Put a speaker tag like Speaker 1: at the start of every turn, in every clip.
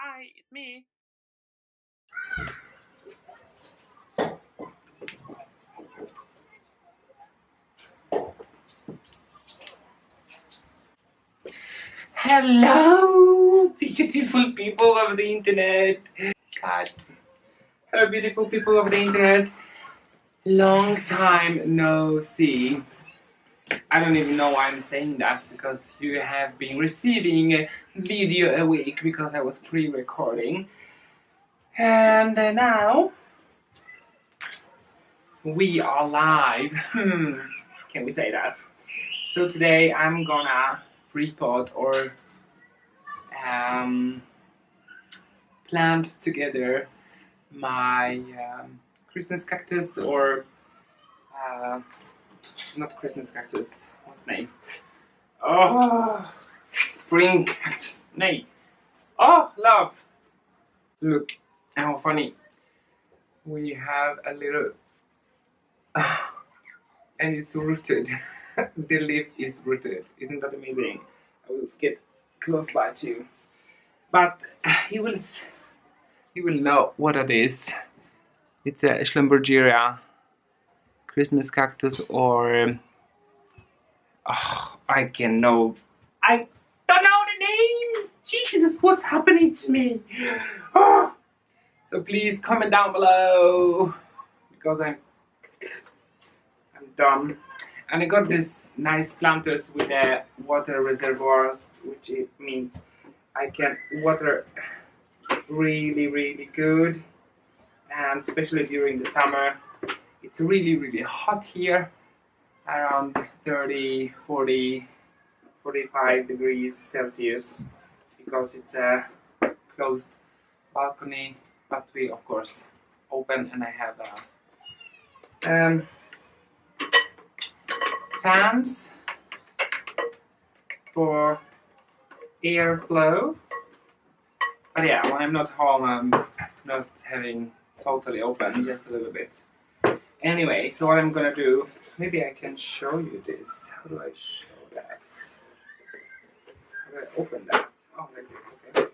Speaker 1: Hi, it's me. Hello, beautiful people of the internet. God. Hello, beautiful people of the internet. Long time no see. I don't even know why I'm saying that, because you have been receiving a video a week because I was pre-recording. And now we are live. Can we say that? So today I'm gonna repot or plant together my Christmas cactus, or not Christmas cactus, what's the name? Oh, spring cactus. Nay. Oh, love. Look how funny. We have a little, and it's rooted. The leaf is rooted. Isn't that amazing? I will get close by to you, but you will know what it is. It's a Schlumbergeria Christmas cactus, or I don't know the name. Jesus, what's happening to me? Oh. So please comment down below, because I'm done. And I got these nice planters with water reservoirs, which it means I can water really good, and especially during the summer. It's really hot here, around 30, 40, 45 degrees Celsius, because it's a closed balcony, but we of course open, and I have fans for airflow. But yeah, when I'm not home, I'm not having totally open, just a little bit. Anyway, so what I'm gonna do, maybe I can show you this. How do I show that? How do I open that? Oh, like this, okay.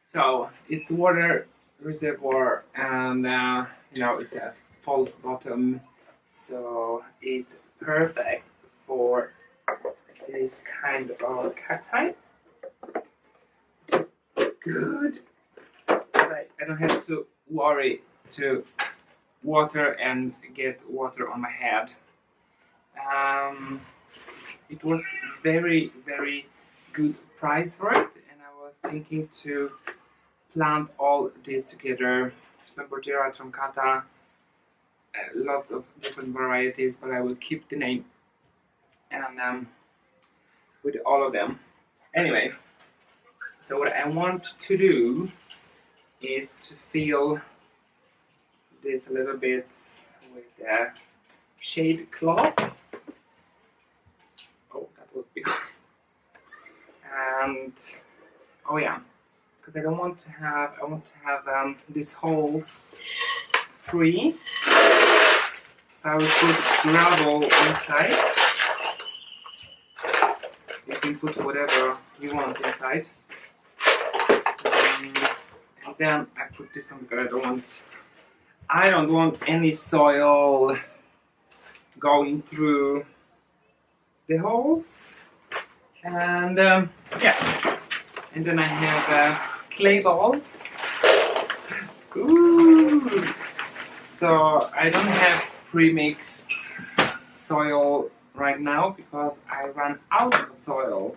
Speaker 1: So it's water reservoir, and you know, it's a false bottom, so it's perfect for this kind of cacti. Good. I don't have to worry to water and get water on my head. It was very good price for it, and I was thinking to plant all this together. Schlumbergeria truncata, lots of different varieties, but I will keep the name and with all of them. Anyway, so what I want to do is to fill this a little bit with shade cloth. Oh, that was big. And oh yeah, because I want to have these holes free. So I will put gravel inside. You can put whatever you want inside. And then I put this on, because I don't want any soil going through the holes. And yeah, and then I have clay balls. Ooh. So I don't have pre-mixed soil right now, because I ran out of soil,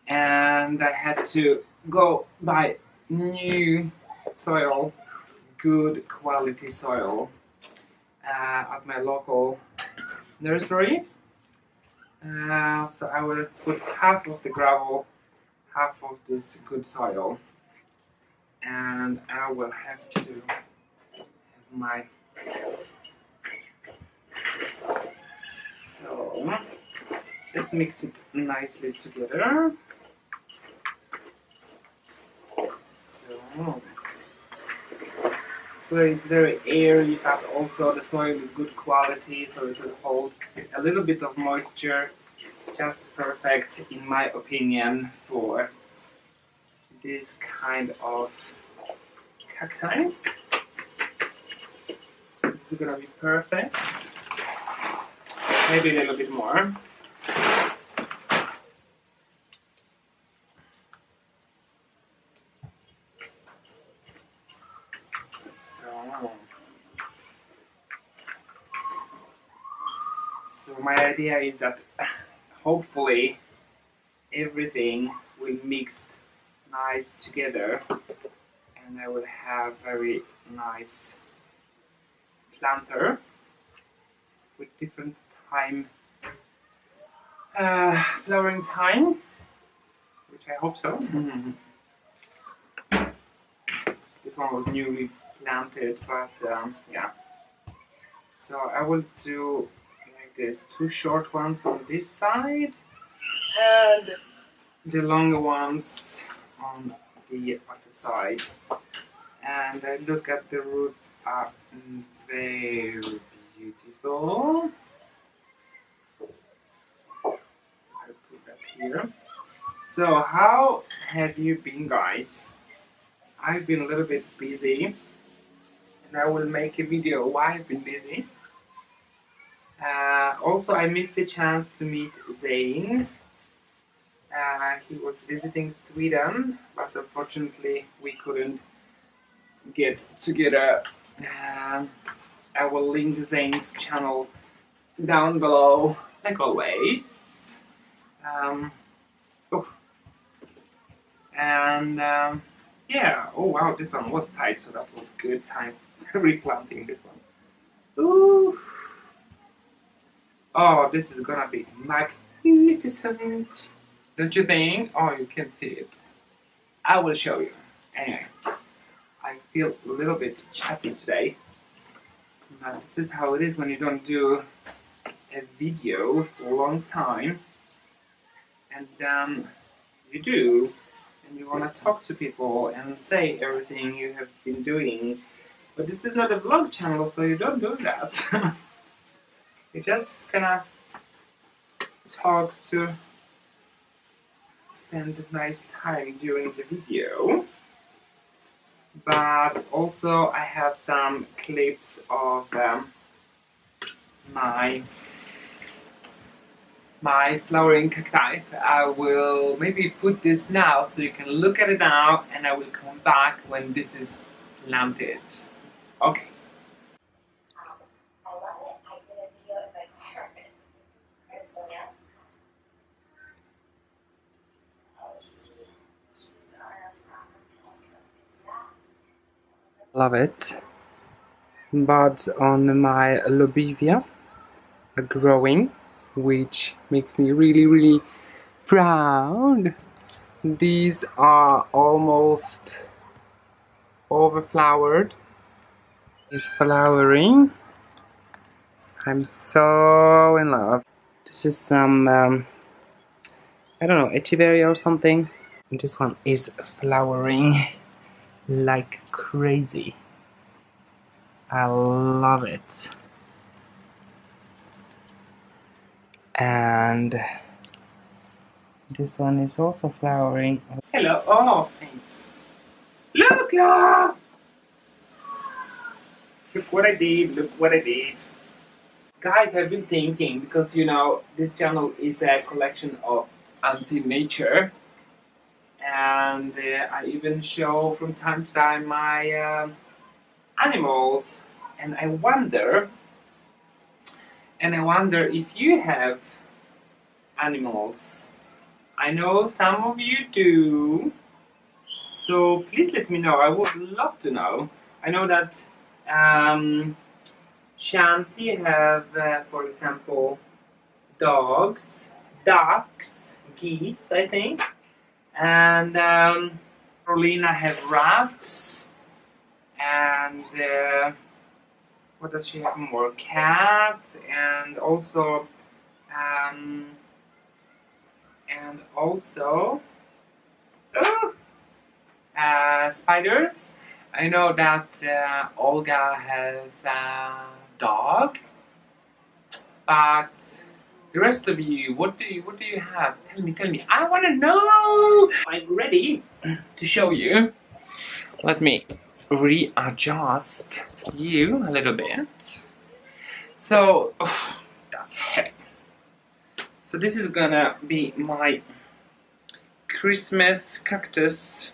Speaker 1: and I had to go buy new soil, good quality soil, at my local nursery. So I will put half of the gravel, half of this good soil, and I will have to have my, so let's mix it nicely together. So it's very airy, but also the soil is good quality, so it will hold a little bit of moisture just perfect in my opinion for this kind of cacti. So this is gonna be perfect. Maybe a little bit more. So my idea is that hopefully everything will mix nice together and I will have very nice planter with different time flowering time, which I hope so. This one was newly planted, but yeah. So I will do like this, 2 short ones on this side and the longer ones on the other side. And I look at the roots are very beautiful. I'll put that here. So how have you been, guys? I've been a little bit busy and I will make a video why I've been busy. Also I missed the chance to meet Zane. He was visiting Sweden, but unfortunately we couldn't get together. I will link Zane's channel down below, like always. Yeah, oh wow, this one was tight, so that was good time replanting this one. Ooh. Oh, this is gonna be magnificent. Don't you think? Oh, you can see it. I will show you. Anyway, I feel a little bit chatty today. This is how it is when you don't do a video for a long time. And then you do, and you want to talk to people and say everything you have been doing. But this is not a vlog channel, so you don't do that. You just gonna talk to spend a nice time during the video. But also I have some clips of my flowering cacti. I will maybe put this now so you can look at it now, and I will come back when this is planted. Okay. Love it. Buds on my lobivia are growing, which makes me really proud. These are almost overflowered. It's flowering. I'm so in love. This is some I don't know, echeveria or something. And this one is flowering like crazy. I love it. And this one is also flowering. Hello. Oh, thanks. Look, love! Look what I did. Look what I did. Guys, I've been thinking, because you know, this channel is a collection of unseen nature. And I even show from time to time my animals. And I wonder if you have animals. I know some of you do, so please let me know. I would love to know. I know that Shanti have, for example, dogs, ducks, geese, I think, and Carolina have rats, and what does she have more? Cats, and also spiders. I know that Olga has a dog, but The rest of you, what do you have? Tell me. I want to know. I'm ready to show you. Let me readjust you a little bit. So that's heavy. So this is gonna be my Christmas cactus,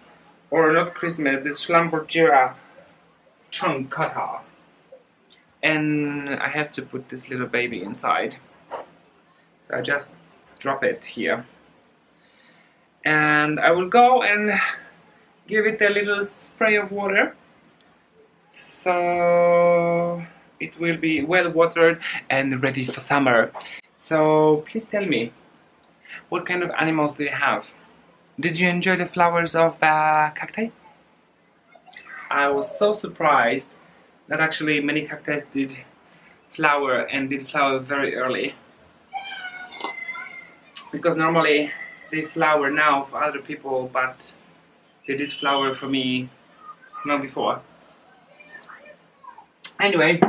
Speaker 1: or not Christmas, this Schlumbergera trunk cutter. And I have to put this little baby inside. So I just drop it here. And I will go and give it a little spray of water. So it will be well watered and ready for summer. So please tell me, what kind of animals do you have? Did you enjoy the flowers of cacti? I was so surprised that actually many cacti did flower very early. Because normally they flower now for other people, but they did flower for me not before. Anyway,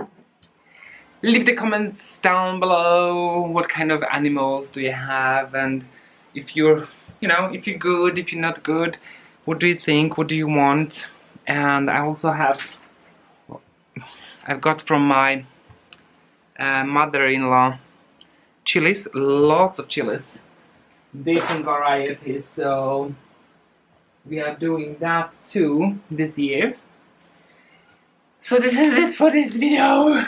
Speaker 1: leave the comments down below. What kind of animals do you have, and if you're, if you're good, if you're not good, what do you think, what do you want? And I also have, I've got from my mother-in-law chilies, lots of chilies, different varieties, so we are doing that too this year. So this is it for this video.